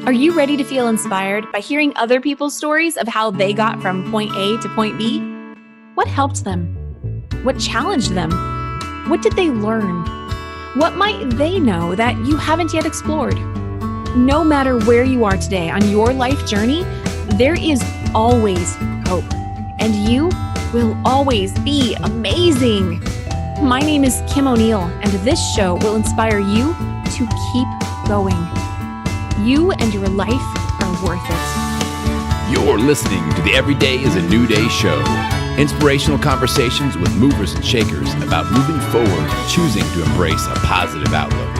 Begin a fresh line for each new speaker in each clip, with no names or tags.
Are you ready to feel inspired by hearing other people's stories of how they got from point A to point B? What helped them? What challenged them? What did they learn? What might they know that you haven't yet explored? No matter where you are today on your life journey, there is always hope, and you will always be amazing. My name is Kim O'Neill, and this show will inspire you to keep going. You and your life are worth it.
You're listening to the Every Day is a New Day show. Inspirational conversations with movers and shakers about moving forward and choosing to embrace a positive outlook.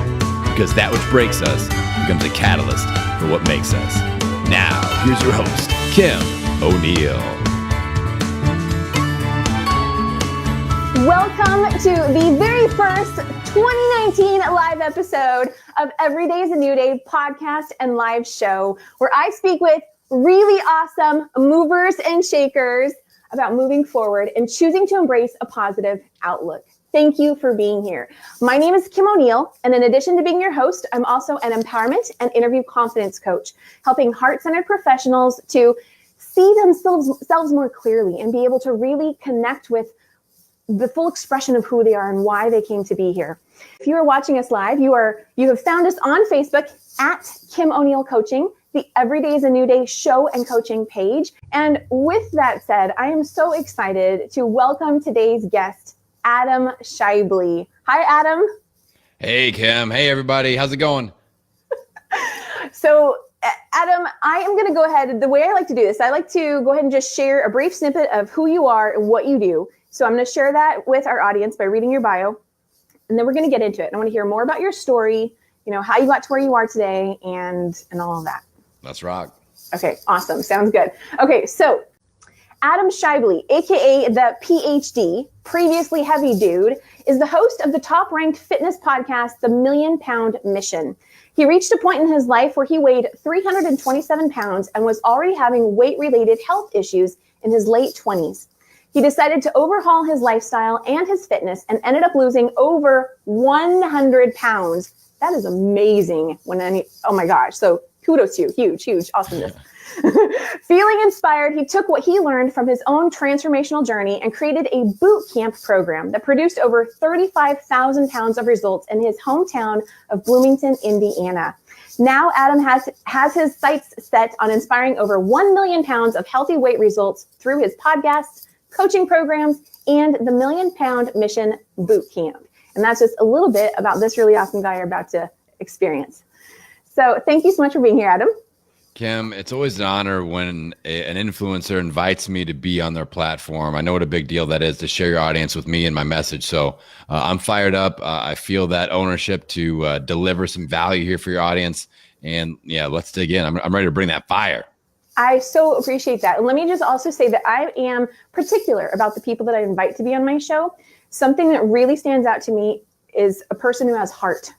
Because that which breaks us becomes a catalyst for what makes us. Now, here's your host, Kim O'Neill.
Welcome to the very first 2019 live episode of Every Day is a New Day podcast and live show, where I speak with really awesome movers and shakers about moving forward and choosing to embrace a positive outlook. Thank you for being here. My name is Kim O'Neill, and in addition to being your host, I'm also an empowerment and interview confidence coach, helping heart-centered professionals to see themselves more clearly and be able to really connect with the full expression of who they are and why they came to be here. If you are watching us live, you have found us on Facebook at Kim O'Neill Coaching, the Every Day is a New Day show and coaching page. And with that said, I am so excited to welcome today's guest, Adam Schaeuble. Hi, Adam.
Hey, Kim. Hey, everybody. How's it going?
So, Adam, I am going to go ahead. The way I like to do this, I like to go ahead and just share a brief snippet of who you are and what you do. So I'm going to share that with our audience by reading your bio, and then we're going to get into it. And I want to hear more about your story, how you got to where you are today and all of that.
Let's rock.
Okay, awesome. Sounds good. Okay, so Adam Schaeuble, aka the PhD, previously heavy dude, is the host of the top-ranked fitness podcast, The Million Pound Mission. He reached a point in his life where he weighed 327 pounds and was already having weight-related health issues in his late 20s. He decided to overhaul his lifestyle and his fitness and ended up losing over 100 pounds. That is amazing. Oh my gosh. So kudos to you. Huge awesomeness. Feeling inspired, he took what he learned from his own transformational journey and created a bootcamp program that produced over 35,000 pounds of results in his hometown of Bloomington, Indiana. Now Adam has his sights set on inspiring over 1 million pounds of healthy weight results through his podcasts, coaching programs, and the Million Pound Mission Bootcamp. And that's just a little bit about this really awesome guy you're about to experience. So thank you so much for being here, Adam.
Kim, it's always an honor when an influencer invites me to be on their platform. I know what a big deal that is to share your audience with me and my message. So I'm fired up. I feel that ownership to deliver some value here for your audience. And yeah, let's dig in. I'm ready to bring that fire.
I so appreciate that. And let me just also say that I am particular about the people that I invite to be on my show. Something that really stands out to me is a person who has heart.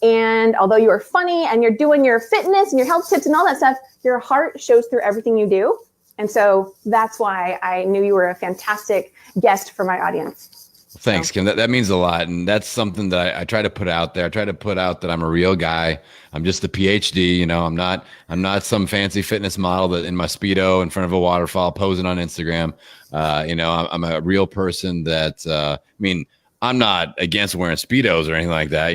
And although you are funny and you're doing your fitness and your health tips and all that stuff, your heart shows through everything you do. And so that's why I knew you were a fantastic guest for my audience.
Thanks, Kim. That means a lot. And that's something that I try to put out there. I try to put out that I'm a real guy. I'm just a PhD. I'm not some fancy fitness model that in my Speedo in front of a waterfall posing on Instagram. I'm a real person that, I'm not against wearing Speedos or anything like that.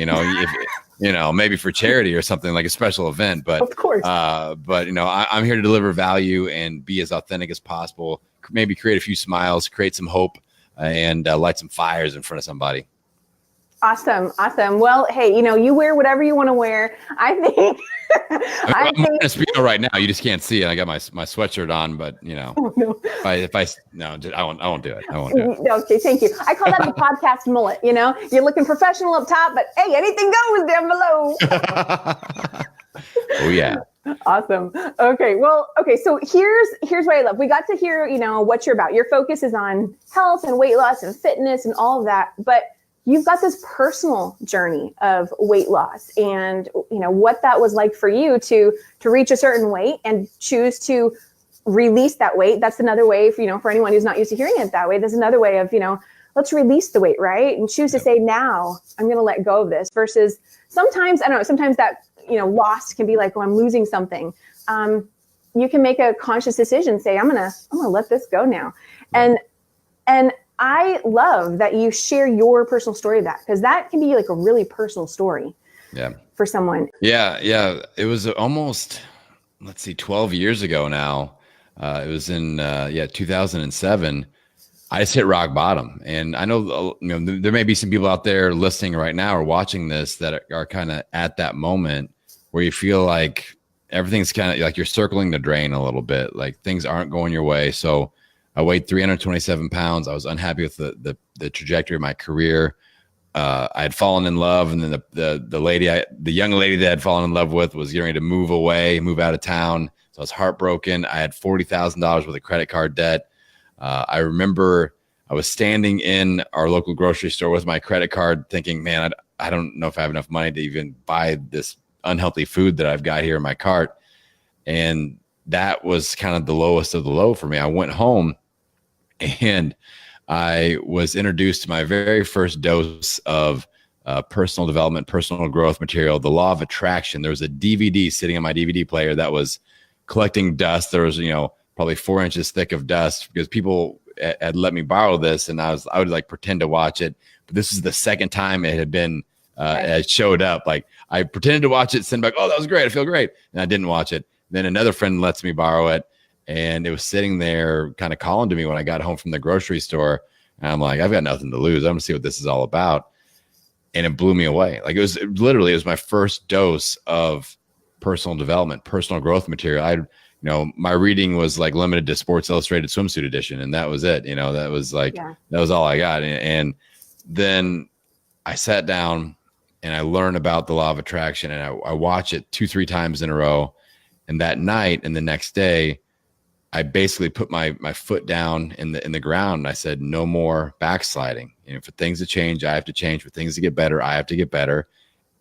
Maybe for charity or something like a special event, but
of course,
I'm here to deliver value and be as authentic as possible. Maybe create a few smiles, create some hope, and light some fires in front of somebody.
Awesome. Well, hey, you wear whatever you want to wear. I think.
I'm wearing a Speedo right now. You just can't see it. I got my sweatshirt on, but
Oh, no.
I won't do it. I won't do it.
Okay, thank you. I call that the podcast mullet. You're looking professional up top, but hey, anything goes down below.
Oh yeah.
Awesome. Okay. So here's what I love. We got to hear, what you're about. Your focus is on health and weight loss and fitness and all of that, but you've got this personal journey of weight loss and, what that was like for you to reach a certain weight and choose to release that weight. That's another way, for anyone who's not used to hearing it that way, there's another way of, let's release the weight, right? And choose to say, now I'm going to let go of this versus sometimes, I don't know, sometimes that loss can be like, oh, I'm losing something. You can make a conscious decision, say, I'm gonna let this go now. And I love that you share your personal story of that, because that can be like a really personal story for someone.
Yeah. It was almost, 12 years ago now. It was in 2007. I just hit rock bottom. And I know, there may be some people out there listening right now or watching this that are kind of at that moment where you feel like everything's kind of like you're circling the drain a little bit, like things aren't going your way. So I weighed 327 pounds. I was unhappy with the trajectory of my career. I had fallen in love, and then the young lady that I had fallen in love with was getting ready to move out of town. So I was heartbroken. I had $40,000 worth of credit card debt. I remember I was standing in our local grocery store with my credit card thinking, man, I don't know if I have enough money to even buy this unhealthy food that I've got here in my cart. And that was kind of the lowest of the low for me. I went home and I was introduced to my very first dose of personal development, personal growth material, the law of attraction. There was a DVD sitting on my DVD player that was collecting dust. There was, probably 4 inches thick of dust, because people had let me borrow this, and I would like pretend to watch it. But this is the second time it had been, it showed up. Like I pretended to watch it, send back, oh, that was great, I feel great. And I didn't watch it. Then another friend lets me borrow it, and it was sitting there kind of calling to me when I got home from the grocery store. And I'm like, I've got nothing to lose. I'm gonna see what this is all about. And it blew me away. Like it was my first dose of personal development, personal growth material. My reading was like limited to Sports Illustrated swimsuit edition, and that was it. That was like, that was all I got. And then I sat down and I learned about the law of attraction, and I watched it 2-3 times in a row. And that night and the next day, I basically put my foot down in the ground, and I said, no more backsliding. For things to change, I have to change. For things to get better, I have to get better.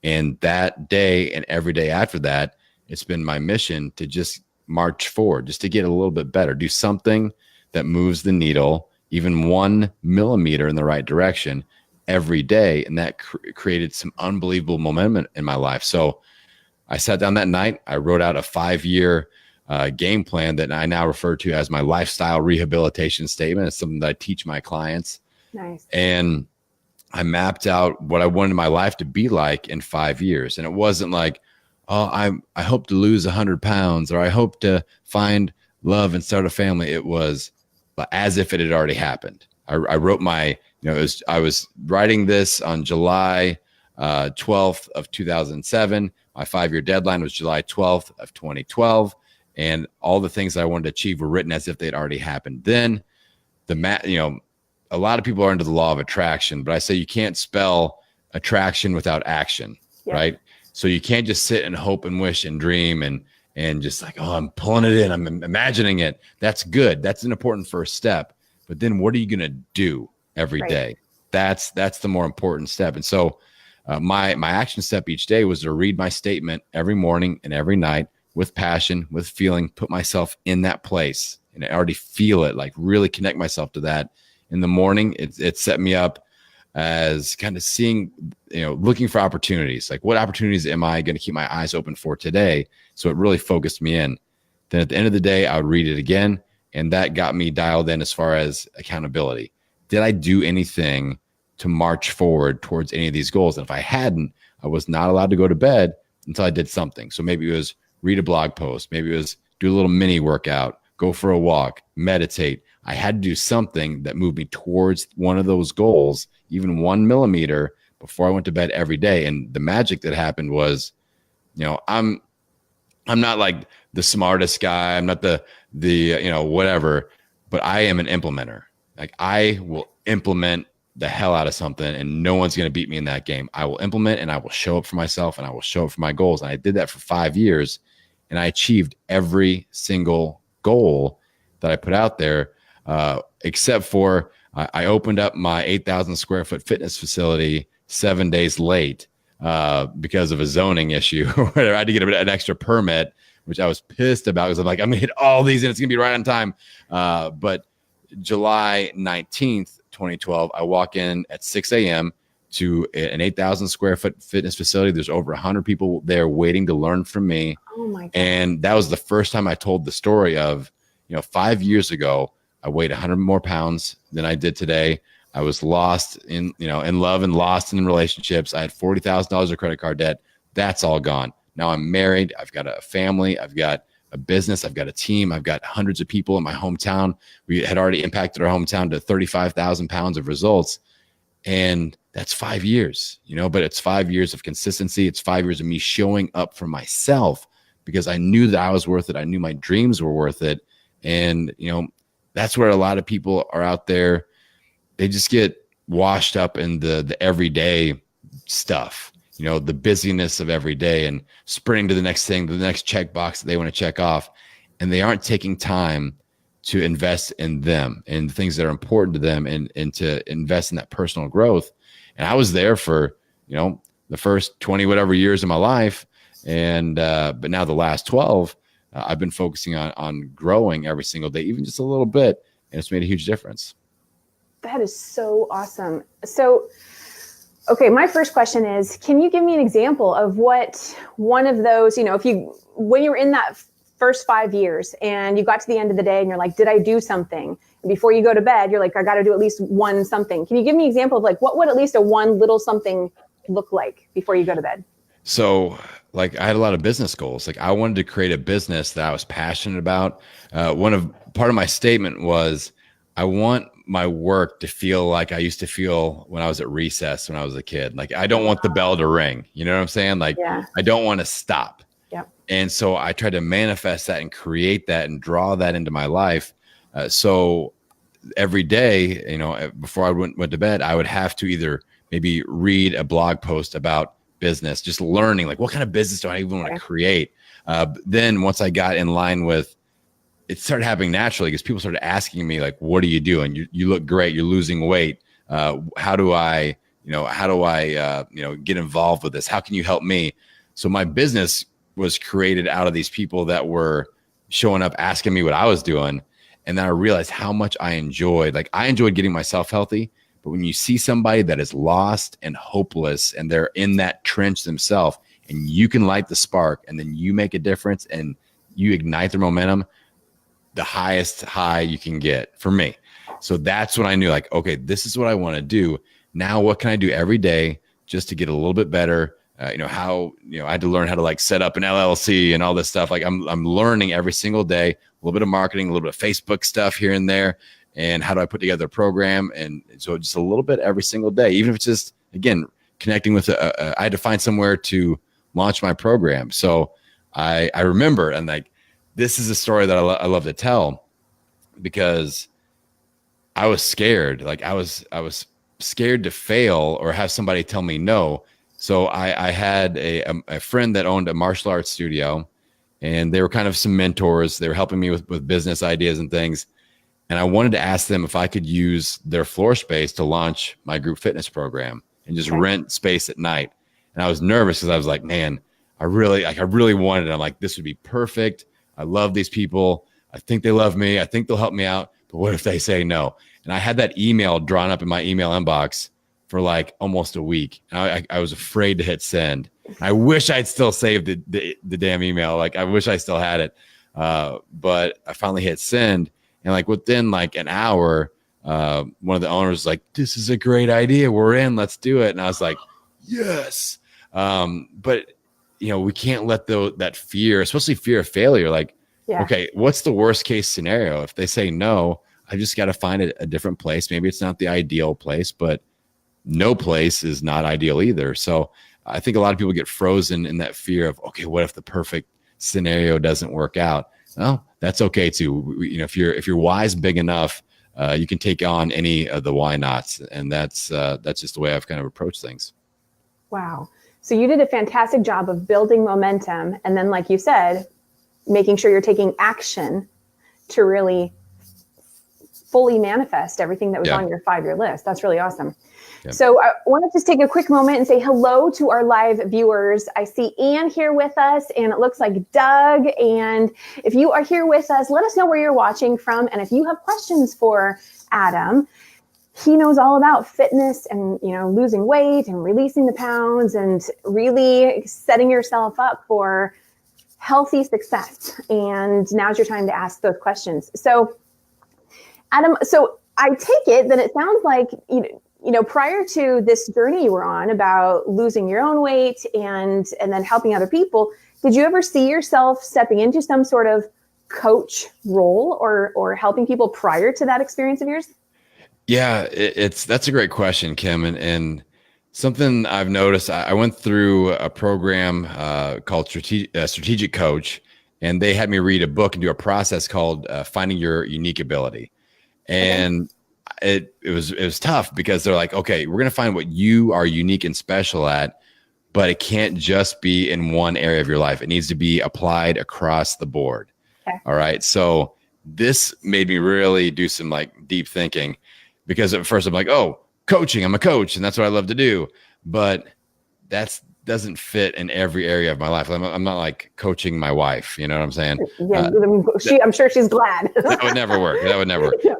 And that day and every day after that, it's been my mission to just march forward, just to get a little bit better, do something that moves the needle, even 1 millimeter in the right direction every day. And that created some unbelievable momentum in my life. So I sat down that night, I wrote out a 5-year game plan that I now refer to as my lifestyle rehabilitation statement. It's something that I teach my clients.
Nice.
And I mapped out what I wanted my life to be like in 5 years. And it wasn't like, oh, I hope to lose 100 pounds, or I hope to find love and start a family. It was as if it had already happened. I wrote I was writing this on July 12th of 2007. My 5-year deadline was July 12th of 2012. And all the things that I wanted to achieve were written as if they'd already happened. Then a lot of people are into the law of attraction, but I say you can't spell attraction without action, right? So you can't just sit and hope and wish and dream and just like, oh, I'm pulling it in, I'm imagining it. That's good. That's an important first step. But then what are you going to do every day? That's the more important step. And so my action step each day was to read my statement every morning and every night with passion, with feeling, put myself in that place, and I already feel it, like really connect myself to that. In the morning, it set me up as kind of seeing, looking for opportunities. Like, what opportunities am I going to keep my eyes open for today? So it really focused me in. Then at the end of the day, I would read it again, and that got me dialed in as far as accountability. Did I do anything to march forward towards any of these goals? And if I hadn't, I was not allowed to go to bed until I did something. So maybe it was read a blog post. Maybe it was do a little mini workout, go for a walk, meditate. I had to do something that moved me towards one of those goals, even 1 millimeter, before I went to bed every day. And the magic that happened was, I'm not like the smartest guy. I'm not the whatever, but I am an implementer. Like, I will implement the hell out of something, and no one's going to beat me in that game. I will implement, and I will show up for myself, and I will show up for my goals. And I did that for 5 years, and I achieved every single goal that I put out there, except for I opened up my 8,000 square foot fitness facility 7 days late because of a zoning issue where I had to get an extra permit, which I was pissed about, because I'm like, I'm going to hit all these and it's going to be right on time. But July 19th, 2012, I walk in at 6 a.m. to an 8,000 square foot fitness facility. There's over 100 people there waiting to learn from me.
Oh my God.
And that was the first time I told the story of, 5 years ago, I weighed 100 more pounds than I did today. I was lost in love and lost in relationships. I had $40,000 of credit card debt. That's all gone. Now I'm married. I've got a family. I've got a business. I've got a team. I've got hundreds of people in my hometown. We had already impacted our hometown to 35,000 pounds of results. And that's 5 years, but it's 5 years of consistency. It's 5 years of me showing up for myself because I knew that I was worth it. I knew my dreams were worth it. And, that's where a lot of people are out there. They just get washed up in the everyday stuff, the busyness of every day and sprinting to the next thing, the next checkbox that they want to check off. And they aren't taking time to invest in them and the things that are important to them and to invest in that personal growth. And I was there for, the first 20 whatever years of my life. And, but now the last 12, I've been focusing on growing every single day, even just a little bit. And it's made a huge difference.
That is so awesome. So, okay, my first question is, can you give me an example of what one of those, when you're in that first 5 years and you got to the end of the day and you're like, did I do something? And before you go to bed, you're like, I got to do at least one something. Can you give me an example of like, what would at least a one little something look like before you go to bed?
So I had a lot of business goals. I wanted to create a business that I was passionate about. Part of my statement was, I want my work to feel like I used to feel when I was at recess, when I was a kid. I don't want the bell to ring. You know what I'm saying? I don't want to stop.
Yep.
And so I tried to manifest that and create that and draw that into my life. So every day, before I went to bed, I would have to either maybe read a blog post about business, just learning what kind of business do I even want to create. Then once I got in line with, it started happening naturally because people started asking me what are you doing? You look great. You're losing weight. How do I get involved with this? How can you help me? So my business was created out of these people that were showing up, asking me what I was doing. And then I realized how much I enjoyed. I enjoyed getting myself healthy. But when you see somebody that is lost and hopeless and they're in that trench themselves and you can light the spark and then you make a difference and you ignite their momentum, the highest high you can get for me. So that's when I knew okay, this is what I want to do. Now, what can I do every day just to get a little bit better? I had to learn how to set up an LLC and all this stuff. I'm learning every single day, a little bit of marketing, a little bit of Facebook stuff here and there. And how do I put together a program? And so just a little bit every single day, even if it's just, again, connecting with, I had to find somewhere to launch my program. So I remember, and this is a story that I love to tell because I was scared. I was scared to fail or have somebody tell me no. So I had a friend that owned a martial arts studio and they were kind of some mentors. They were helping me with business ideas and things. And I wanted to ask them if I could use their floor space to launch my group fitness program and just rent space at night. And I was nervous because I was like, man, I really wanted it. I'm like, this would be perfect. I love these people. I think they love me. I think they'll help me out. But what if they say no? And I had that email drawn up in my email inbox for almost a week. And I was afraid to hit send. I wish I'd still saved the damn email. I wish I still had it. But I finally hit send. And within an hour, one of the owners was like, this is a great idea. We're in, let's do it. And I was like, yes. But we can't let that fear, especially fear of failure. Okay, what's the worst case scenario? If they say no, I just got to find a different place. Maybe it's not the ideal place, but no place is not ideal either. So I think a lot of people get frozen in that fear of, okay, what if the perfect scenario doesn't work out? Well, that's okay too. If you're wise big enough, you can take on any of the why nots, and that's just the way I've kind of approached things.
Wow. So you did a fantastic job of building momentum, and then, like you said, making sure you're taking action to really fully manifest everything that was on your 5-year list. That's really awesome. Yeah. So I want to just take a quick moment and say hello to our live viewers. I see Ann here with us, and it looks like Doug. And if you are here with us, let us know where you're watching from. And if you have questions for Adam, he knows all about fitness and, losing weight and releasing the pounds and really setting yourself up for healthy success. And now's your time to ask those questions. So Adam, so I take it that it sounds like, prior to this journey you were on about losing your own weight and then helping other people, did you ever see yourself stepping into some sort of coach role or helping people prior to that experience of yours?
Yeah, that's a great question, Kim, and something I've noticed. I went through a program called Strategic Coach, and they had me read a book and do a process called Finding Your Unique Ability. And it was tough because they're like, okay, we're going to find what you are unique and special at, but it can't just be in one area of your life. It needs to be applied across the board. Okay. All right. So this made me really do some like deep thinking, because at first I'm like, oh, coaching, I'm a coach and that's what I love to do. But that doesn't fit in every area of my life. I'm not like coaching my wife. You know what I'm saying?
Yeah, I'm sure she's glad.
That would never work. Yeah.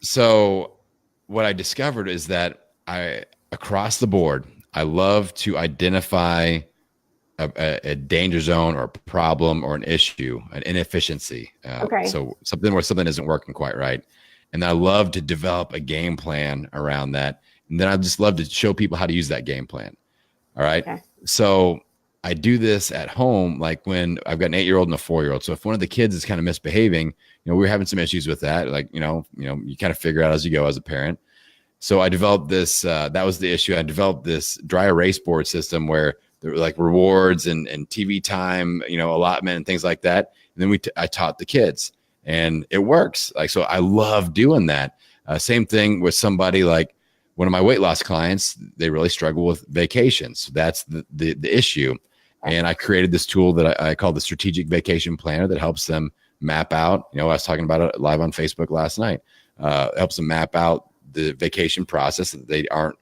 So what I discovered is that across the board, I love to identify a danger zone or a problem or an issue, an inefficiency. So something where something isn't working quite right. And I love to develop a game plan around that. And then I just love to show people how to use that game plan. All right. Okay. So I do this at home, like when I've got an 8-year-old and a 4-year-old. So if one of the kids is kind of misbehaving, we're having some issues with that. Like, you kind of figure out as you go as a parent. So I developed this, that was the issue. I developed this dry erase board system where there were like rewards and TV time, allotment and things like that. And then I taught the kids. And it works. Like, so I love doing that. Same thing with somebody like one of my weight loss clients. They really struggle with vacations. So that's the issue. And I created this tool that I call the Strategic Vacation Planner that helps them map out. I was talking about it live on Facebook last night. Helps them map out the vacation process so that they aren't,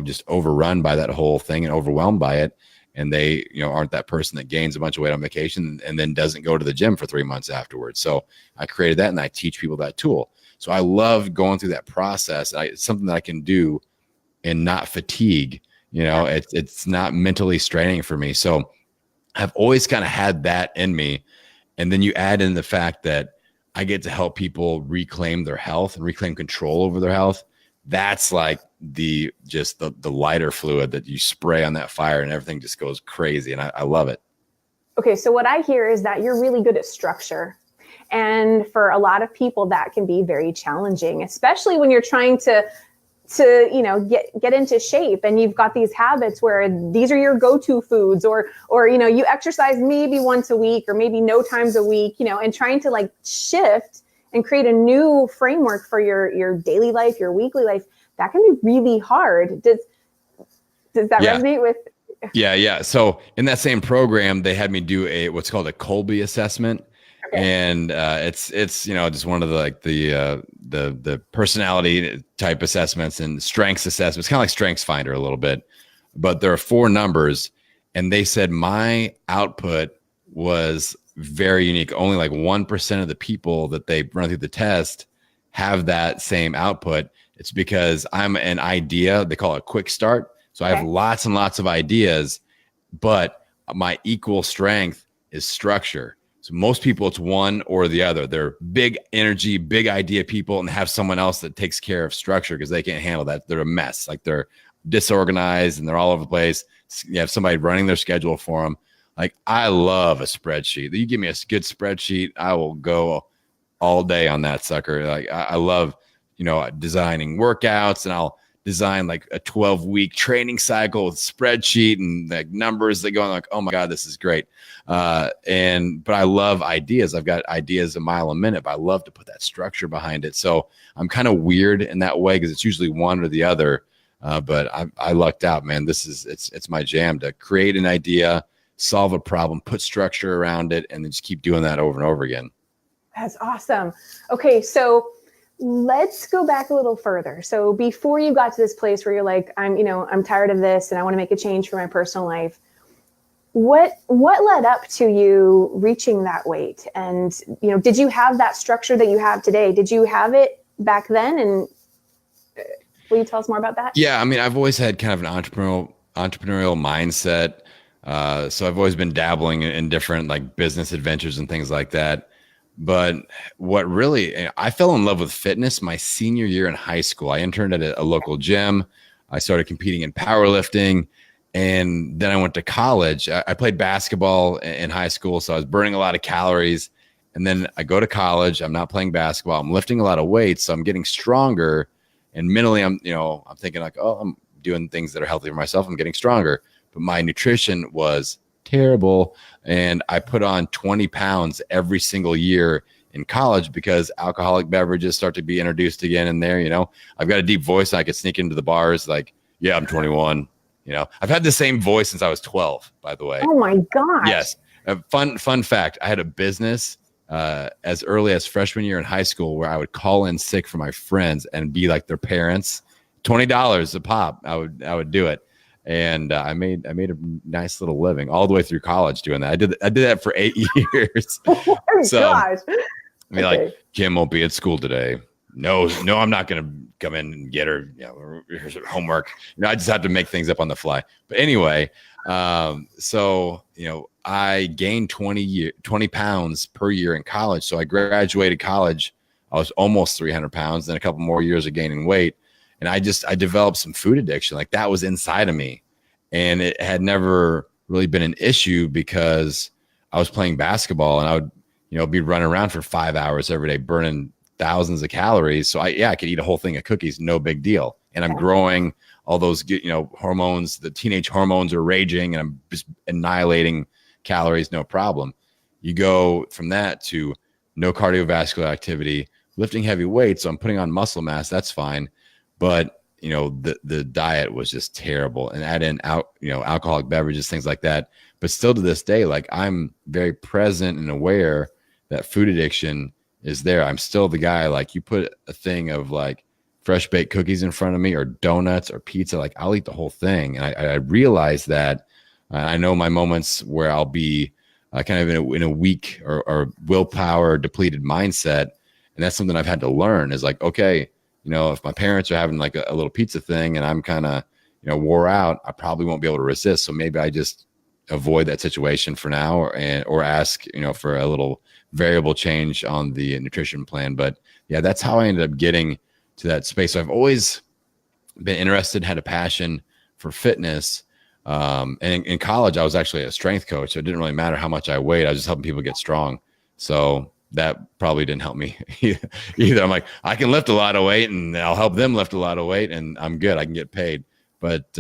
just overrun by that whole thing and overwhelmed by it. And they, aren't that person that gains a bunch of weight on vacation and then doesn't go to the gym for 3 months afterwards. So I created that and I teach people that tool. So I love going through that process. It's something that I can do and not fatigue. It's not mentally straining for me. So I've always kind of had that in me. And then you add in the fact that I get to help people reclaim their health and reclaim control over their health. That's like the lighter fluid that you spray on that fire and everything just goes crazy. And I love it.
Okay. So what I hear is that you're really good at structure. And for a lot of people that can be very challenging, especially when you're trying to get into shape and you've got these habits where these are your go-to foods or you exercise maybe once a week or maybe no times a week, and trying to like shift and create a new framework for your daily life, your weekly life. That can be really hard. Does that resonate with?
Yeah. So in that same program, they had me do what's called a Kolbe assessment. Okay. And it's just one of the personality type assessments and strengths assessments, kind of like Strengths Finder a little bit. But there are 4 numbers, and they said my output was very unique. Only like 1% of the people that they run through the test have that same output. It's because I'm an idea. They call it quick start. So I have lots and lots of ideas, but my equal strength is structure. So most people, it's one or the other. They're big energy, big idea people and have someone else that takes care of structure because they can't handle that. They're a mess. Like they're disorganized and they're all over the place. You have somebody running their schedule for them. Like I love a spreadsheet. You give me a good spreadsheet, I will go all day on that sucker. Like I love, designing workouts, and I'll design like a 12-week training cycle with spreadsheet and like numbers that go on like, oh my God, this is great. But I love ideas. I've got ideas a mile a minute, but I love to put that structure behind it. So I'm kind of weird in that way because it's usually one or the other. But I lucked out, man. It's my jam to create an idea, solve a problem, put structure around it, and then just keep doing that over and over again.
That's awesome. Okay. So let's go back a little further. So before you got to this place where you're like, I'm tired of this and I want to make a change for my personal life. What led up to you reaching that weight? And, did you have that structure that you have today? Did you have it back then? And Will you tell us more about that?
Yeah. I mean, I've always had kind of an entrepreneurial mindset. So I've always been dabbling in different like business adventures and things like that. But what really, I fell in love with fitness my senior year in high school. I interned at a local gym. I started competing in powerlifting. And then I went to college. I played basketball in high school, so I was burning a lot of calories. And then I go to college. I'm not playing basketball. I'm lifting a lot of weights, so I'm getting stronger. And mentally, I'm thinking like, oh, I'm doing things that are healthy for myself. I'm getting stronger. But my nutrition was terrible. And I put on 20 pounds every single year in college because alcoholic beverages start to be introduced again in there. I've got a deep voice. And I could sneak into the bars like, yeah, I'm 21. I've had the same voice since I was 12, by the way.
Oh my gosh.
Yes. Fun fact. I had a business as early as freshman year in high school where I would call in sick for my friends and be like their parents. $20 a pop. I would do it. And I made a nice little living all the way through college doing that. I did that for 8 years.
Oh my gosh.
I mean, like, Kim won't be at school today. No, I'm not going to come in and get her, here's her homework. I just have to make things up on the fly. But anyway, so I gained 20 pounds per year in college. So I graduated college. I was almost 300 pounds, then a couple more years of gaining weight. And I developed some food addiction. Like that was inside of me. And it had never really been an issue because I was playing basketball and I would, be running around for 5 hours every day, burning thousands of calories. So I could eat a whole thing of cookies, no big deal. And I'm growing all those, hormones, the teenage hormones are raging and I'm just annihilating calories, no problem. You go from that to no cardiovascular activity, lifting heavy weights. So I'm putting on muscle mass. That's fine. But, the diet was just terrible, and add in alcoholic beverages, things like that. But still to this day, like I'm very present and aware that food addiction is there. I'm still the guy, like you put a thing of like fresh baked cookies in front of me or donuts or pizza, like I'll eat the whole thing. And I realize that I know my moments where I'll be kind of in a weak or willpower depleted mindset. And that's something I've had to learn is like, okay, if my parents are having like a little pizza thing and I'm kind of, wore out, I probably won't be able to resist. So maybe I just avoid that situation for now or ask, for a little variable change on the nutrition plan. But yeah, that's how I ended up getting to that space. So I've always been interested, had a passion for fitness. And in college, I was actually a strength coach. So it didn't really matter how much I weighed. I was just helping people get strong. So that probably didn't help me either. I'm like, I can lift a lot of weight and I'll help them lift a lot of weight and I'm good. I can get paid. But,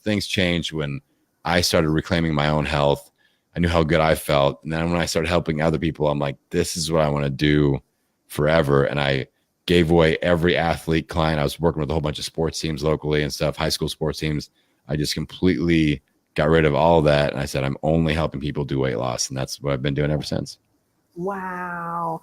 things changed when I started reclaiming my own health. I knew how good I felt. And then when I started helping other people, I'm like, this is what I want to do forever. And I gave away every athlete client. I was working with a whole bunch of sports teams locally and stuff, high school sports teams. I just completely got rid of all of that. And I said, I'm only helping people do weight loss. And that's what I've been doing ever since.
Wow.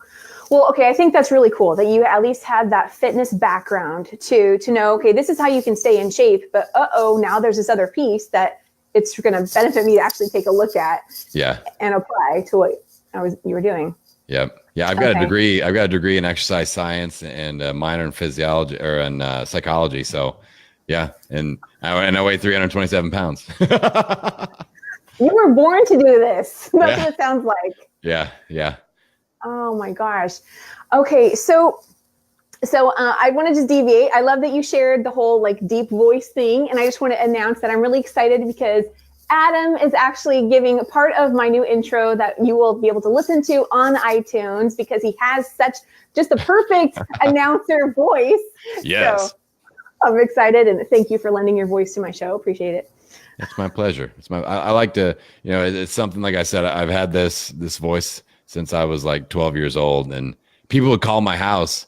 Well, okay. I think that's really cool that you at least had that fitness background to know, okay, this is how you can stay in shape, but now there's this other piece that it's going to benefit me to actually take a look at and apply to what you were doing.
Yeah. Yeah. I've got a degree. I've got a degree in exercise science and a minor in physiology or in psychology. So yeah. And I weigh 327 pounds.
You were born to do this. That's what it sounds like.
Yeah. Yeah.
Oh my gosh. Okay. So I want to just deviate. I love that you shared the whole like deep voice thing. And I just want to announce that I'm really excited because Adam is actually giving a part of my new intro that you will be able to listen to on iTunes because he has such just the perfect announcer voice.
Yes.
So I'm excited and thank you for lending your voice to my show. Appreciate it.
It's my pleasure. I like to, it's something, like I said, I've had this voice since I was like 12 years old, and people would call my house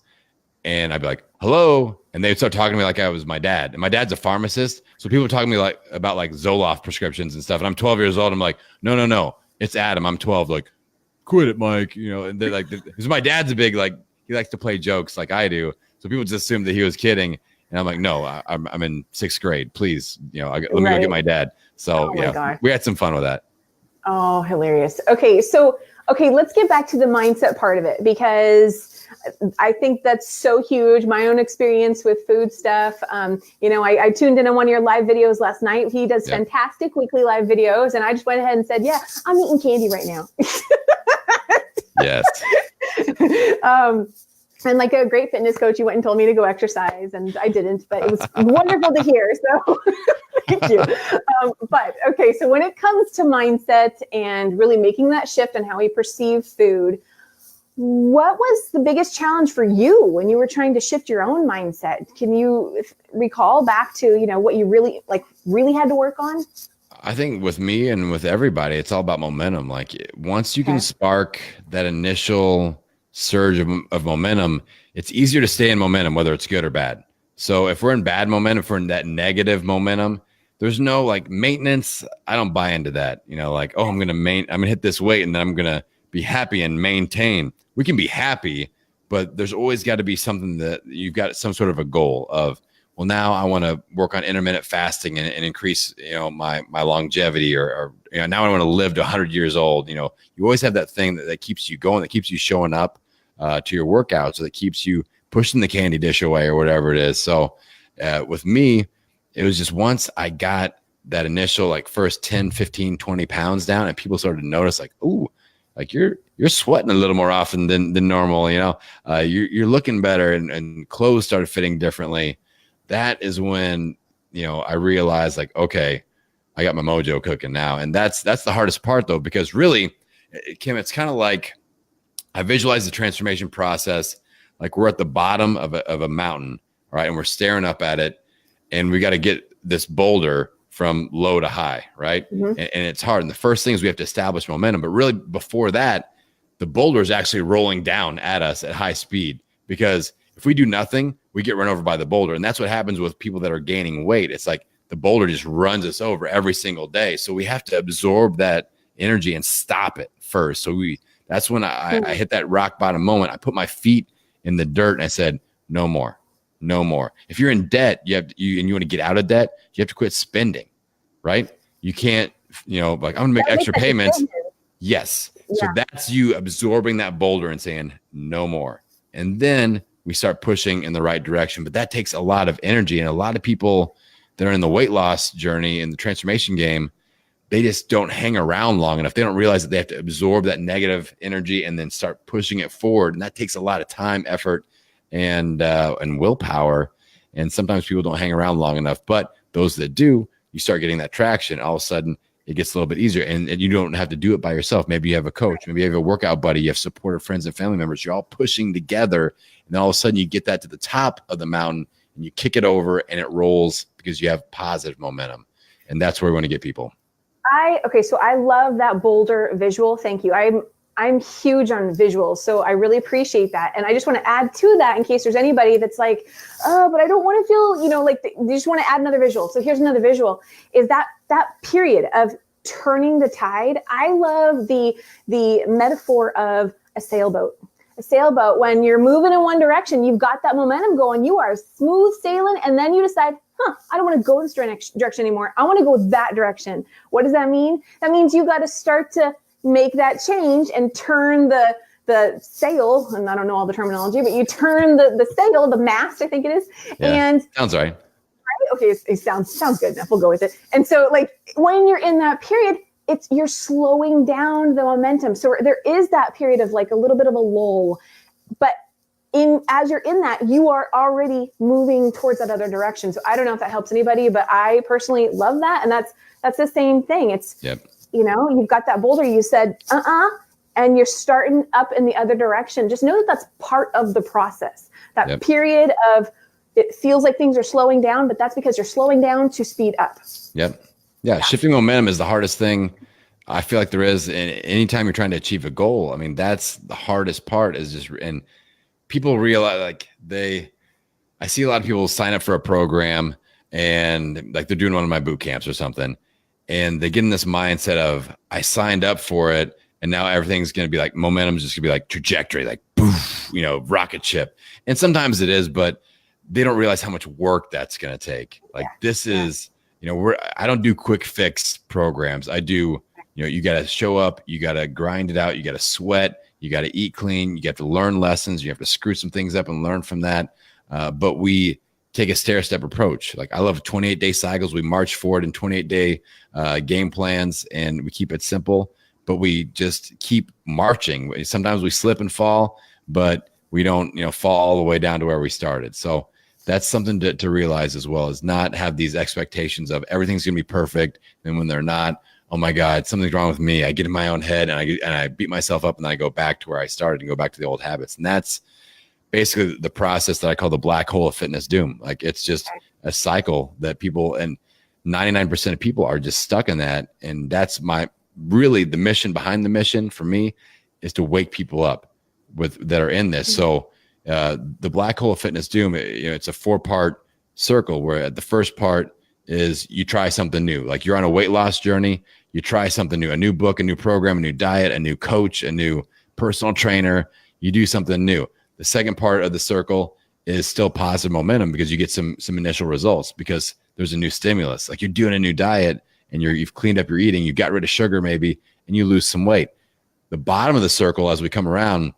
and I'd be like, hello. And they'd start talking to me like I was my dad. And my dad's a pharmacist. So people were talking to me like about like Zoloft prescriptions and stuff. And I'm 12 years old. I'm like, no, it's Adam. I'm 12. Like, quit it, Mike. And they're like, because my dad's a big, like, he likes to play jokes like I do. So people just assumed that he was kidding. And I'm like, no, I'm in 6th grade. Please, let me go get my dad. So we had some fun with that.
Oh, hilarious. Okay. So, let's get back to the mindset part of it because, I think that's so huge. My own experience with food stuff. I tuned in on one of your live videos last night. He does fantastic weekly live videos. And I just went ahead and said, yeah, I'm eating candy right now.
Yes.
And like a great fitness coach, you went and told me to go exercise, and I didn't, but it was wonderful to hear. So thank you. But okay, so when it comes to mindset and really making that shift on how we perceive food, what was the biggest challenge for you when you were trying to shift your own mindset? Can you recall back to, what you really had to work on?
I think with me and with everybody, it's all about momentum. Like once you can spark that initial surge of momentum, it's easier to stay in momentum, whether it's good or bad. So if we're in bad momentum, if we're in that negative momentum, there's no like maintenance. I don't buy into that. I'm going to hit this weight and then I'm going to be happy and maintain. We can be happy, but there's always got to be something that you've got some sort of a goal of, well, now I want to work on intermittent fasting and increase, my longevity or now I want to live to 100 years old. You always have that thing that keeps you going, that keeps you showing up to your workouts, so that keeps you pushing the candy dish away or whatever it is. So with me, it was just once I got that initial like first 10, 15, 20 pounds down and people started to notice like, ooh, like you're sweating a little more often than normal, you're looking better and clothes started fitting differently. That is when, I realized like, okay, I got my mojo cooking now. And that's the hardest part though, because really, Kim, it's kind of like I visualize the transformation process. Like we're at the bottom of a mountain, right? And we're staring up at it and we got to get this boulder from low to high, right? Mm-hmm. And it's hard. And the first thing is we have to establish momentum, but really before that, the boulder is actually rolling down at us at high speed, because if we do nothing, we get run over by the boulder. And that's what happens with people that are gaining weight. It's like the boulder just runs us over every single day. So we have to absorb that energy and stop it first. So that's when I hit that rock bottom moment. I put my feet in the dirt and I said, no more. If you're in debt, and you want to get out of debt, you have to quit spending, right? You can't, like I'm going to make extra payments. Yes. Yeah. So that's you absorbing that boulder and saying no more. And then we start pushing in the right direction. But that takes a lot of energy. And a lot of people that are in the weight loss journey in the transformation game, they just don't hang around long enough. They don't realize that they have to absorb that negative energy and then start pushing it forward. And that takes a lot of time, effort, and willpower. And sometimes people don't hang around long enough. But those that do, you start getting that traction. All of a sudden, it gets a little bit easier. And you don't have to do it by yourself. Maybe you have a coach. Maybe you have a workout buddy. You have supportive friends and family members. You're all pushing together. And then all of a sudden, you get that to the top of the mountain and you kick it over and it rolls because you have positive momentum. And that's where we want to get people.
So I love that boulder visual. Thank you. I'm huge on visuals, so I really appreciate that. And I just want to add to that in case there's anybody that's like, oh, but I don't want to feel, like they just want to add another visual. So here's another visual, is that period of turning the tide. I love the metaphor of a sailboat. A sailboat, when you're moving in one direction, you've got that momentum going, you are smooth sailing, and then you decide, I don't want to go this direction anymore. I want to go that direction. What does that mean? That means you got to start to make that change and turn the sail, and I don't know all the terminology, but you turn the sail, the mast, I think it is.
Yeah,
and
sounds right.
Okay, it sounds good enough. We'll go with it. And so like when you're in that period, you're slowing down the momentum. So there is that period of like a little bit of a lull, but as you're in that, you are already moving towards that other direction. So I don't know if that helps anybody, but I personally love that. And that's the same thing. It's, you've got that boulder, you said, and you're starting up in the other direction. Just know that that's part of the process. That period of, it feels like things are slowing down, but that's because you're slowing down to speed up.
Yeah. Shifting momentum is the hardest thing I feel like there is. And anytime you're trying to achieve a goal, I mean, that's the hardest part is just, and people realize like I see a lot of people sign up for a program and like they're doing one of my boot camps or something. And they get in this mindset of I signed up for it. And now everything's going to be like momentum's just gonna be like trajectory, like poof, rocket ship. And sometimes it is, but they don't realize how much work that's going to take. Like this is, I don't do quick fix programs. I do, you got to show up, you got to grind it out, you got to sweat, You got to eat clean. You have to learn lessons. You have to screw some things up and learn from that. But we take a stair-step approach. Like I love 28-day cycles. We march forward in 28-day game plans, and we keep it simple, but we just keep marching. Sometimes we slip and fall, but we don't, fall all the way down to where we started. So that's something to realize as well, is not have these expectations of everything's going to be perfect. And when they're not, oh my God, something's wrong with me. I get in my own head and I beat myself up, and then I go back to where I started and go back to the old habits. And that's basically the process that I call the black hole of fitness doom. Like it's just a cycle that people, and 99% of people are just stuck in that. And that's really the mission behind the mission for me, is to wake people up that are in this. So the black hole of fitness doom, it's a 4-part circle, where the first part is you try something new. Like you're on a weight loss journey, you try something new, a new book, a new program, a new diet, a new coach, a new personal trainer. You do something new. The second part of the circle is still positive momentum, because you get some initial results because there's a new stimulus. Like you're doing a new diet and you've cleaned up your eating, you got rid of sugar maybe, and you lose some weight. The bottom of the circle, as we come around,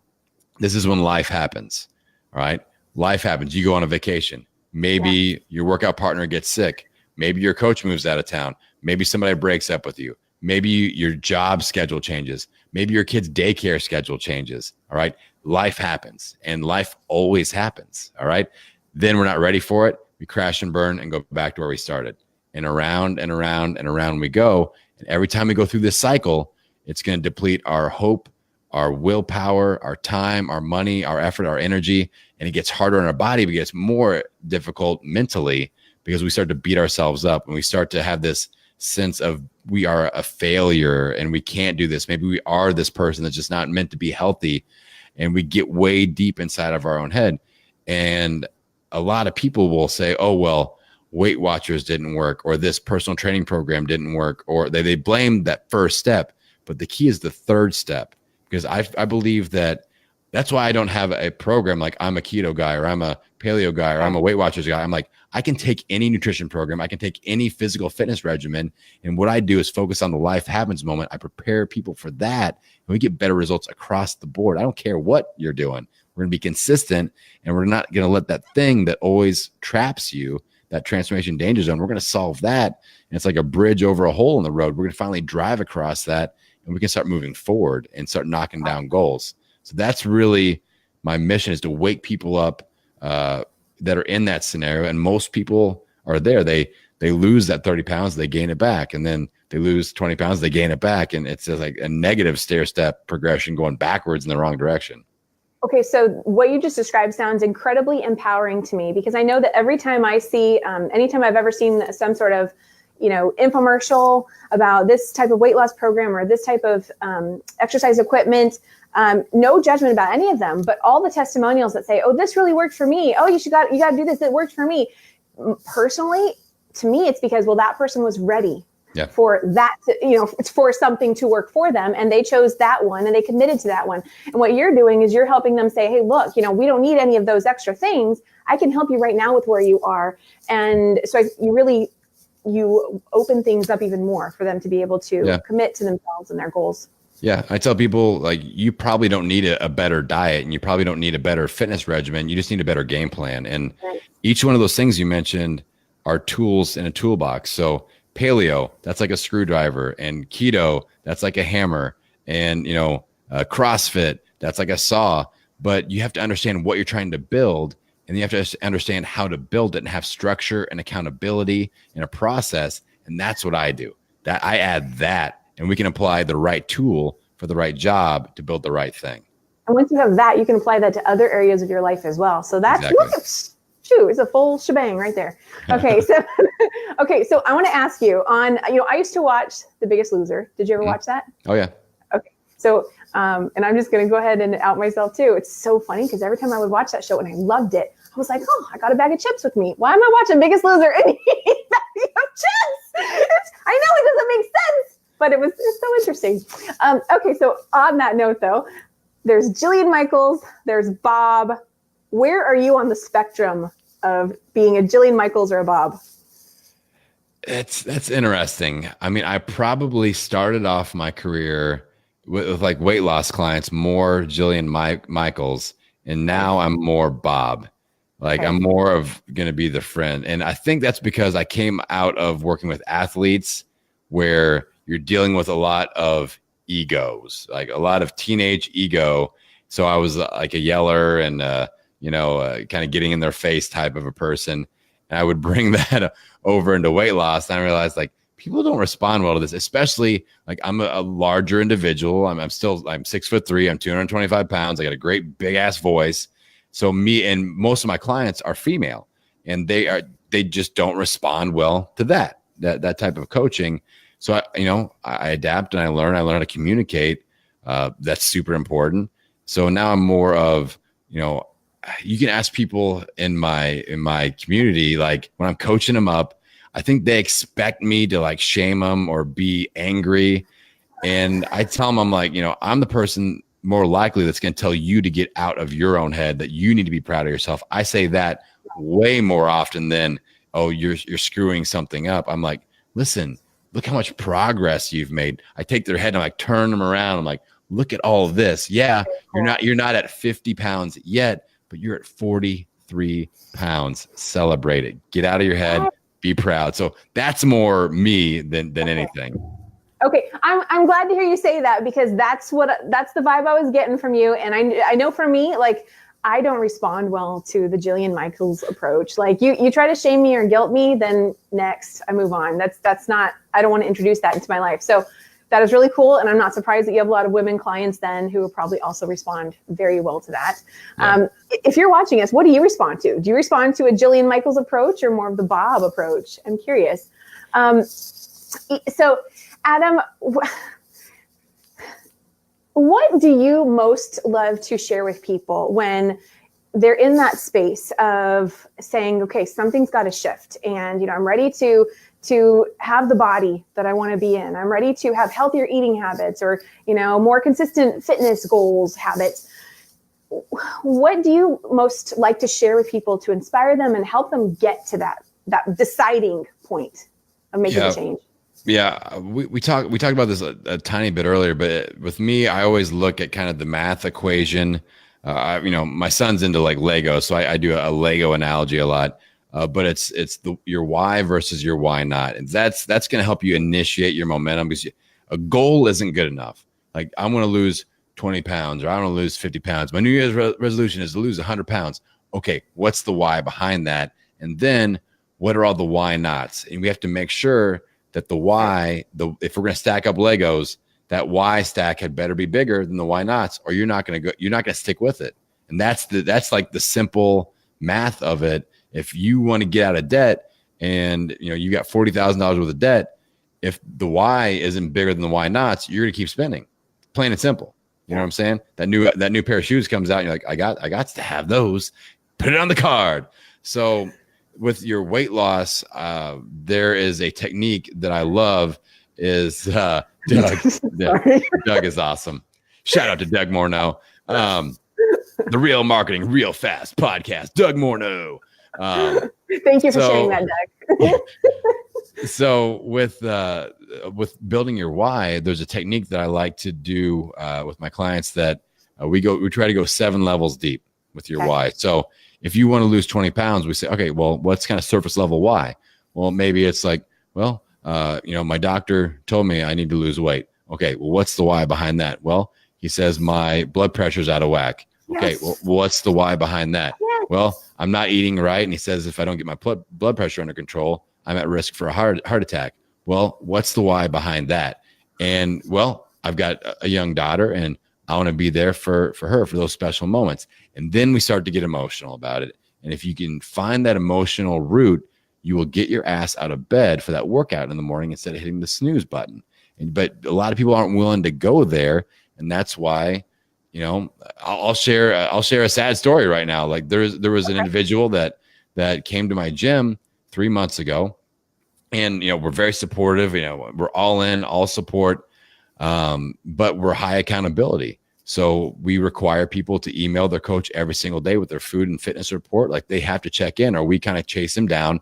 this is when life happens. All right. Life happens. You go on a vacation. Maybe your workout partner gets sick. Maybe your coach moves out of town. Maybe somebody breaks up with you. Maybe your job schedule changes. Maybe your kid's daycare schedule changes. All right. Life happens, and life always happens. All right. Then we're not ready for it. We crash and burn and go back to where we started, and around and around and around we go. And every time we go through this cycle, it's going to deplete our hope, our willpower, our time, our money, our effort, our energy. And it gets harder on our body, but it gets more difficult mentally, because we start to beat ourselves up, and we start to have this sense of we are a failure and we can't do this. Maybe we are this person that's just not meant to be healthy. And we get way deep inside of our own head. And a lot of people will say, oh, well, Weight Watchers didn't work, or this personal training program didn't work, or they blame that first step. But the key is the third step, because I believe that's why I don't have a program like I'm a keto guy, or I'm a paleo guy, or I'm a Weight Watchers guy. I'm like, I can take any nutrition program. I can take any physical fitness regimen. And what I do is focus on the life happens moment. I prepare people for that, and we get better results across the board. I don't care what you're doing. We're going to be consistent, and we're not going to let that thing that always traps you, that transformation danger zone, we're going to solve that. And it's like a bridge over a hole in the road. We're going to finally drive across that, and we can start moving forward and start knocking down goals. So that's really my mission, is to wake people up that are in that scenario. And most people are there. They lose that 30 pounds, they gain it back. And then they lose 20 pounds, they gain it back. And it's just like a negative stair-step progression going backwards in the wrong direction.
Okay, so what you just described sounds incredibly empowering to me, because I know that every time I see, anytime I've ever seen some sort of, infomercial about this type of weight loss program or this type of exercise equipment, no judgment about any of them, but all the testimonials that say, oh, this really worked for me. Oh, you got to do this. It worked for me. Personally, to me, it's because, well, that person was ready for that, for something to work for them. And they chose that one, and they committed to that one. And what you're doing is you're helping them say, hey, look, we don't need any of those extra things. I can help you right now with where you are. And so you open things up even more for them to be able to commit to themselves and their goals.
Yeah. I tell people, like, you probably don't need a better diet, and you probably don't need a better fitness regimen. You just need a better game plan. And each one of those things you mentioned are tools in a toolbox. So paleo, that's like a screwdriver, and keto, that's like a hammer, and, CrossFit, that's like a saw. But you have to understand what you're trying to build, and you have to understand how to build it and have structure and accountability and a process. And that's what I do. That I add that, and we can apply the right tool for the right job to build the right thing.
And once you have that, you can apply that to other areas of your life as well. So that's it's a full shebang right there. Okay, so so I want to ask you on. I used to watch The Biggest Loser. Did you ever watch that?
Oh yeah.
Okay, so and I'm just going to go ahead and out myself too. It's so funny because every time I would watch that show and I loved it, I was like, oh, I got a bag of chips with me. Why am I watching Biggest Loser and eating a bag of chips? I know it doesn't make sense, but it's so interesting. Okay, so on that note though, there's Jillian Michaels, there's Bob. Where are you on the spectrum of being a Jillian Michaels or a Bob?
That's interesting. I mean, I probably started off my career with like weight loss clients, more Jillian Michaels, and now I'm more Bob. Like I'm more of going to be the friend. And I think that's because I came out of working with athletes where you're dealing with a lot of egos, like a lot of teenage ego. So I was like a yeller and, kind of getting in their face type of a person. And I would bring that over into weight loss. And I realized like people don't respond well to this, especially like I'm a larger individual. I'm 6'3", I'm 225 pounds. I got a great big ass voice. So me and most of my clients are female, and they just don't respond well to that type of coaching. So I adapt and I learn how to communicate. That's super important. So now I'm more of, you can ask people in my community, like when I'm coaching them up, I think they expect me to like shame them or be angry. And I tell them, I'm like, I'm the person more likely that's going to tell you to get out of your own head, that you need to be proud of yourself. I say that way more often than, oh, you're screwing something up. I'm like, listen, look how much progress you've made. I take their head and I like turn them around. I'm like, look at all of this. Yeah, you're not at 50 pounds yet, but you're at 43 pounds. Celebrate it. Get out of your head. Be proud. So that's more me than anything.
Okay, I'm glad to hear you say that, because that's the vibe I was getting from you. And I know for me, like, I don't respond well to the Jillian Michaels approach. Like you try to shame me or guilt me, then next I move on. That's not, I don't want to introduce that into my life. So that is really cool. And I'm not surprised that you have a lot of women clients then who will probably also respond very well to that. Yeah. If you're watching us, what do you respond to? Do you respond to a Jillian Michaels approach or more of the Bob approach? I'm curious. So Adam, what do you most love to share with people when they're in that space of saying, okay, something's got to shift, and I'm ready to have the body that I want to be in. I'm ready to have healthier eating habits, or more consistent fitness goals, habits. What do you most like to share with people to inspire them and help them get to that deciding point of making a change?
Yeah, we talked about this a tiny bit earlier, but with me, I always look at kind of the math equation. My son's into like Lego, so I do a Lego analogy a lot. But it's your why versus your why not, and that's going to help you initiate your momentum, because a goal isn't good enough. Like, I want to lose 20 pounds, or I want to lose 50 pounds. My New Year's resolution is to lose 100 pounds. Okay, what's the why behind that? And then what are all the why nots? And we have to make sure that the why, if we're going to stack up Legos, that why stack had better be bigger than the why nots, or you're not going to stick with it. And that's like the simple math of it. If you want to get out of debt and you got $40,000 worth of debt, if the why isn't bigger than the why nots, you're going to keep spending. Plain and simple. You know what I'm saying? That new pair of shoes comes out and you're like, I got to have those. Put it on the card. So with your weight loss, there is a technique that I love. Is Doug? Doug is awesome. Shout out to Doug Morneau. The Real Marketing Real Fast podcast. Doug Morneau.
Thank you for sharing that, Doug.
So with building your why, there's a technique that I like to do with my clients that we try to go 7 levels deep with your why. So if you want to lose 20 pounds, we say, okay, well, what's kind of surface level why? Well, maybe it's like, well, my doctor told me I need to lose weight. Okay, well, what's the why behind that? Well, he says my blood pressure's out of whack. Okay, well, what's the why behind that? Yes. Well, I'm not eating right, and he says if I don't get my blood pressure under control, I'm at risk for a heart attack. Well, what's the why behind that? And well, I've got a young daughter, and I want to be there for her for those special moments. And then we start to get emotional about it. And if you can find that emotional root, you will get your ass out of bed for that workout in the morning instead of hitting the snooze button. But a lot of people aren't willing to go there, and that's why. I'll share a sad story right now. Like there was an individual that came to my gym 3 months ago, and we're very supportive. We're all in, all support, but we're high accountability. So we require people to email their coach every single day with their food and fitness report. Like they have to check in, or we kind of chase him down.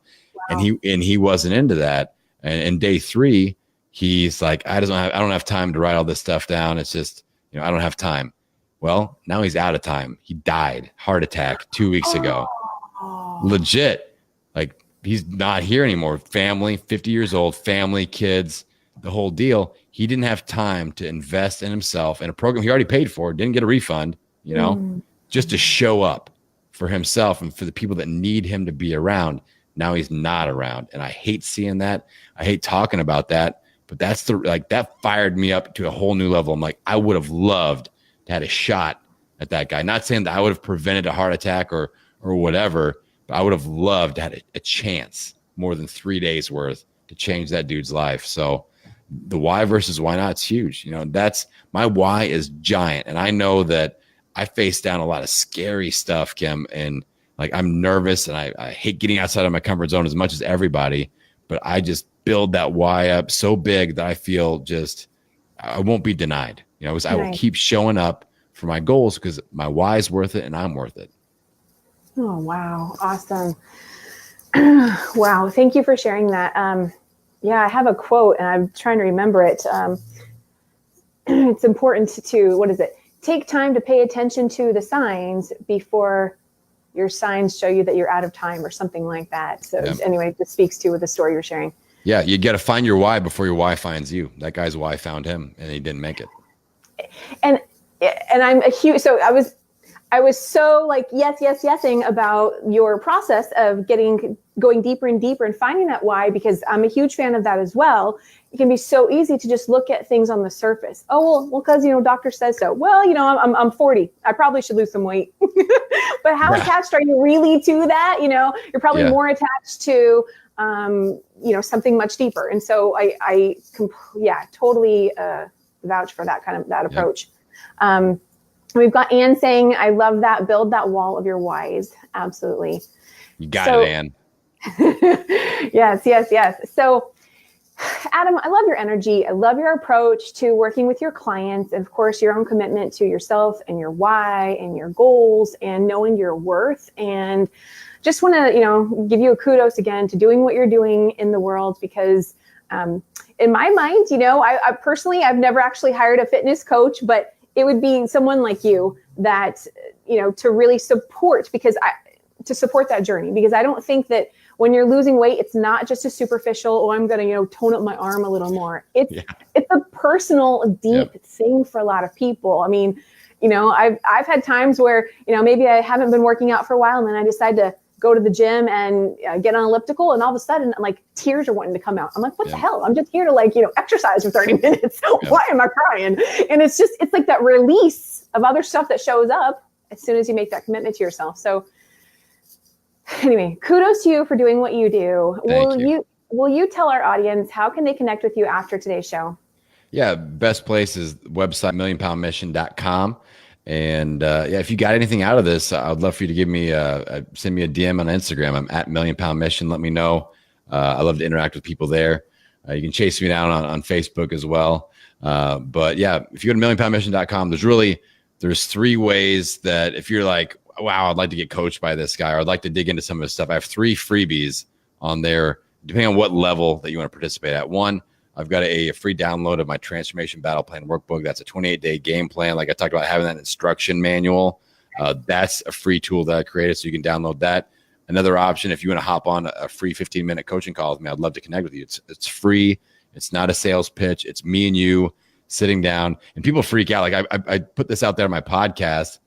Wow. And he wasn't into that. And day 3, he's like, I don't have time to write all this stuff down. It's just, I don't have time. Well, now he's out of time. He died, heart attack 2 weeks ago. Legit. Like, he's not here anymore. Family, 50 years old, family, kids, the whole deal. He didn't have time to invest in himself in a program he already paid for, didn't get a refund, just to show up for himself and for the people that need him to be around. Now he's not around. And I hate seeing that. I hate talking about that. But that's that fired me up to a whole new level. I'm like, I would have loved to had a shot at that guy. Not saying that I would have prevented a heart attack or whatever, but I would have loved to had a chance more than 3 days worth to change that dude's life. So the why versus why not, it's huge. That's my why is giant. And I know that I face down a lot of scary stuff, Kim, and like I'm nervous and I hate getting outside of my comfort zone as much as everybody, but I just build that why up so big that I feel just I won't be denied. I will keep showing up for my goals because my why is worth it and I'm worth it.
Oh, wow. Awesome. Wow. Thank you for sharing that. Yeah, I have a quote and I'm trying to remember it. It's important to, what is it? Take time to pay attention to the signs before your signs show you that you're out of time or something like that. So anyway, this speaks to the story you're sharing.
Yeah, you got to find your why before your why finds you. That guy's why found him and he didn't make it.
And I'm a huge, so I was so like, yesing about your process of going deeper and deeper and finding that why, because I'm a huge fan of that as well. It can be so easy to just look at things on the surface. Oh, well, because, doctor says so. Well, I'm 40. I probably should lose some weight. But how attached are you really to that? You're probably more attached to, something much deeper. And so I totally vouch for that approach. We've got Ann saying, I love that. Build that wall of your whys. Absolutely.
You got it, Ann.
Yes. So, Adam, I love your energy. I love your approach to working with your clients. And of course, your own commitment to yourself and your why and your goals and knowing your worth. And just want to, give you a kudos again to doing what you're doing in the world because in my mind, I personally, I've never actually hired a fitness coach, but it would be someone like you that, to really support to support that journey, because I don't think that when you're losing weight, it's not just a superficial, I'm going to, tone up my arm a little more. It's a personal, deep thing for a lot of people. I mean, I've had times where, maybe I haven't been working out for a while and then I decide to go to the gym and get on elliptical. And all of a sudden, like tears are wanting to come out. I'm like, what the hell? I'm just here to exercise for 30 minutes. Why am I crying? And it's like that release of other stuff that shows up as soon as you make that commitment to yourself. So anyway, kudos to you for doing what you do. Will you tell our audience, how can they connect with you after today's show?
Yeah, best place is website, millionpoundmission.com. And if you got anything out of this, I'd love for you to send me a DM on Instagram. I'm at Million Pound Mission. Let me know. I love to interact with people there. You can chase me down on Facebook as well. But yeah, if you go to millionpoundmission.com, there's 3 ways that if you're like, wow, I'd like to get coached by this guy, or I'd like to dig into some of his stuff. I have 3 freebies on there, depending on what level that you want to participate at. 1, I've got a free download of my transformation battle plan workbook. That's a 28-day game plan. Like I talked about, having that instruction manual. That's a free tool that I created, so you can download that. Another option, if you want to hop on a free 15-minute coaching call with me, I'd love to connect with you. It's free. It's not a sales pitch. It's me and you sitting down. And people freak out. Like I put this out there on my podcast,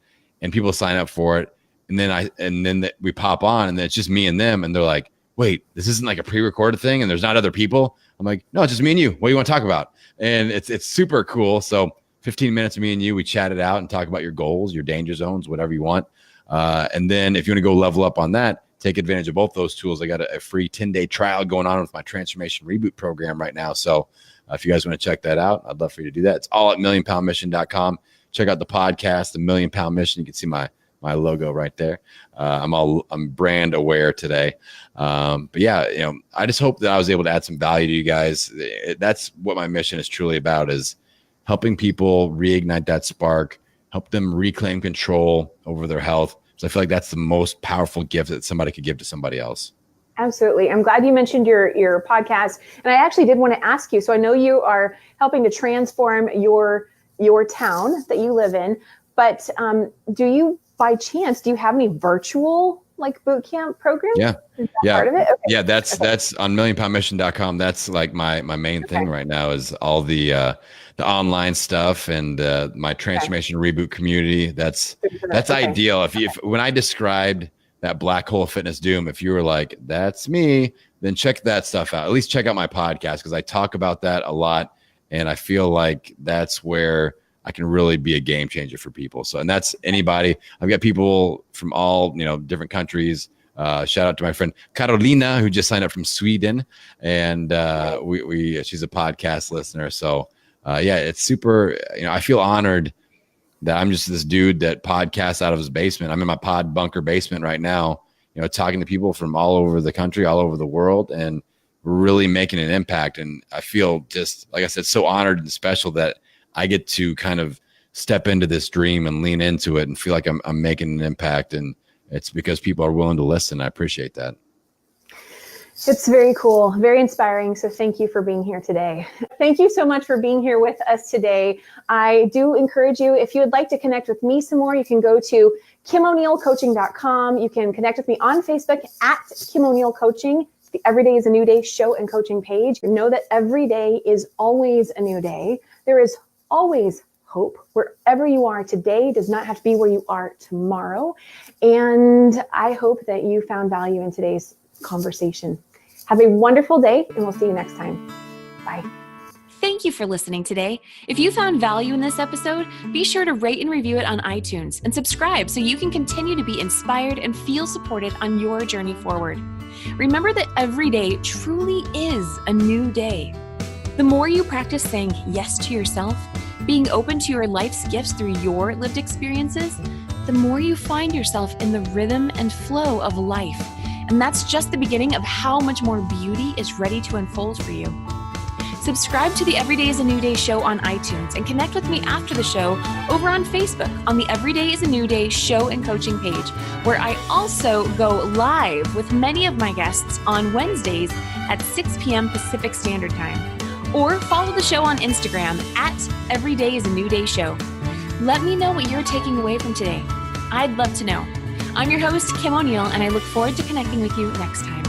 and people sign up for it, and then we pop on, and then it's just me and them, and they're like, wait, this isn't like a pre-recorded thing and there's not other people? I'm like, no, it's just me and you. What do you want to talk about? And it's super cool. So 15 minutes of me and you, we chat it out and talk about your goals, your danger zones, whatever you want. And then if you want to go level up on that, take advantage of both those tools. I got a free 10-day trial going on with my transformation reboot program right now. So if you guys want to check that out, I'd love for you to do that. It's all at millionpoundmission.com. Check out the podcast, The Million Pound Mission. You can see my logo right there. I'm brand aware today. But yeah, I just hope that I was able to add some value to you guys. That's what my mission is truly about, is helping people reignite that spark, help them reclaim control over their health. So I feel like that's the most powerful gift that somebody could give to somebody else.
Absolutely. I'm glad you mentioned your podcast. And I actually did want to ask you, so I know you are helping to transform your town that you live in, but do you, by chance, do you have any virtual like boot camp programs?
Yeah.
Is that part of it? Okay.
Yeah. That's on millionpoundmission.com. That's like my main thing right now is all the online stuff and my transformation reboot community. That's ideal. If when I described that black hole fitness doom, if you were like, that's me, then check that stuff out. At least check out my podcast because I talk about that a lot. And I feel like that's where I can really be a game changer for people. So, and that's anybody. I've got people from all, different countries. Shout out to my friend Carolina, who just signed up from Sweden. And she's a podcast listener. So it's super, I feel honored that I'm just this dude that podcasts out of his basement. I'm in my pod bunker basement right now, talking to people from all over the country, all over the world, and really making an impact. And I feel just, like I said, so honored and special that I get to kind of step into this dream and lean into it and feel like I'm making an impact. And it's because people are willing to listen. I appreciate that.
It's very cool, very inspiring. So thank you for being here today. Thank you so much for being here with us today. I do encourage you, if you would like to connect with me some more, you can go to KimO'NeillCoaching.com. You can connect with me on Facebook at Kim O'Neill Coaching. It's the Every Day is a New Day show and coaching page. Know that every day is always a new day. There is always hope. Wherever you are today does not have to be where you are tomorrow. And I hope that you found value in today's conversation. Have a wonderful day, and we'll see you next time. Bye.
Thank you for listening today. If you found value in this episode, be sure to rate and review it on iTunes and subscribe so you can continue to be inspired and feel supported on your journey forward. Remember that every day truly is a new day. The more you practice saying yes to yourself, being open to your life's gifts through your lived experiences, the more you find yourself in the rhythm and flow of life. And that's just the beginning of how much more beauty is ready to unfold for you. Subscribe to the Every Day is a New Day show on iTunes and connect with me after the show over on Facebook on the Every Day is a New Day show and coaching page, where I also go live with many of my guests on Wednesdays at 6 p.m. Pacific Standard Time. Or follow the show on Instagram at Every Day is a New Day show. Let me know what you're taking away from today. I'd love to know. I'm your host, Kim O'Neill, and I look forward to connecting with you next time.